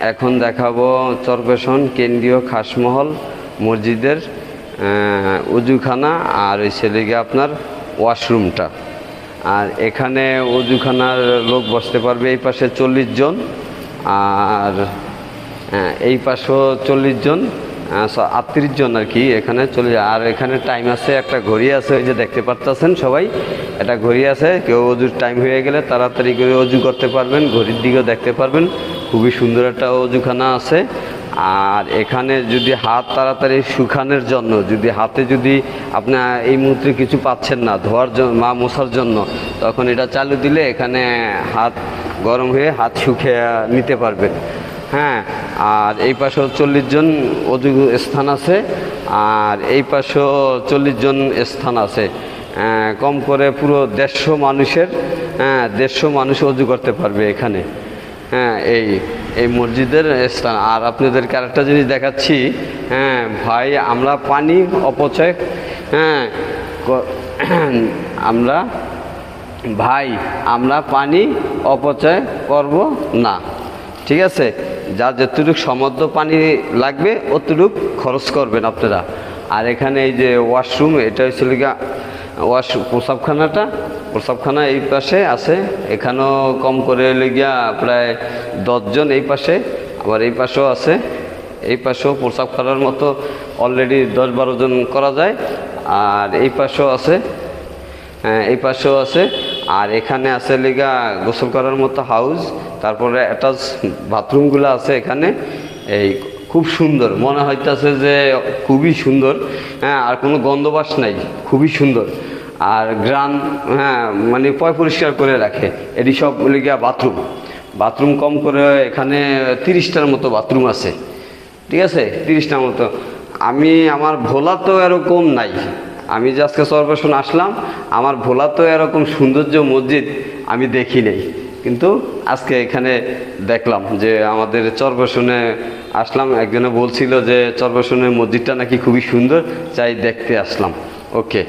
এখন দেখাবো চরপেশন কেন্দ্রীয় খাসমহল মসজিদের উজুখানা আর ওই ছেলেকে আপনার ওয়াশরুমটা। আর এখানে উজুখানার লোক বসতে পারবে এই পাশে 40 জন, আর এই পাশেও 40 জন, 38 জন আর কি এখানে চলে। আর এখানে টাইম আছে, একটা ঘড়ি আছে, ওই যে দেখতে পাচ্ছেন সবাই, এটা ঘড়ি আছে। কেউ অজুর টাইম হয়ে গেলে তাড়াতাড়ি করে অজু করতে পারবেন, ঘড়ির দিকেও দেখতে পারবেন। খুবই সুন্দর একটা অজুখানা আছে। আর এখানে যদি হাত তাড়াতাড়ি শুকানোর জন্য, যদি হাতে যদি আপনার এই মুহূর্তে কিছু পাচ্ছেন না ধোয়ার জন্য বা মোছার জন্য, তখন এটা চালু দিলে এখানে হাত গরম হয়ে হাত শুকিয়ে নিতে পারবেন। হ্যাঁ, আর এই পাশেও 40 জন অজু স্থান আছে, আর এই পাশেও 40 জন স্থান আছে। কম করে পুরো 150 মানুষের 150 মানুষ অজু করতে পারবে এখানে। হ্যাঁ, এই মসজিদের স্থান। আর আপনাদেরকে আরেকটা জিনিস দেখাচ্ছি। ভাই, আমরা পানি অপচয় আমরা পানি অপচয় করব না, ঠিক আছে? যার যতটুকু সমর্থ পানি লাগবে অতটুকু খরচ করবেন আপনারা। আর এখানে এই যে ওয়াশরুম, এটা হচ্ছিল প্রসাবখানা এই পাশে আছে। এখানেও কম করে লেগিয়া প্রায় 10 জন এই পাশে, আবার এই পাশেও আছে। এই পাশেও প্রসাব করার মতো অলরেডি 10-12 জন করা যায়। আর এই পাশেও আছে, এই পাশেও আছে। আর এখানে আছে লেগা গোসল করার মতো হাউস, তারপরে অ্যাটাচ বাথরুমগুলো আছে এখানে। এই খুব সুন্দর মনে হইতেছে যে খুবই সুন্দর। আর কোনো গন্ধবাস নাই, খুবই সুন্দর। আর গ্রাম মানে পরিষ্কার করে রাখে। এটি সব লেগা বাথরুম কম করে এখানে 30টার মতো বাথরুম আছে, ঠিক আছে? 30টার মতো। আমার ভোলা তো এরকম নাই। আমি যে আজকে চরপেশন আসলাম, আমার ভোলা তো এরকম সৌন্দর্য মসজিদ আমি দেখি নাই, কিন্তু আজকে এখানে দেখলাম যে আমাদের চরপেশনে আসলাম। একজনে বলছিল যে চরপেশনের মসজিদটা নাকি খুবই সুন্দর, চাই দেখতে আসলাম। ওকে।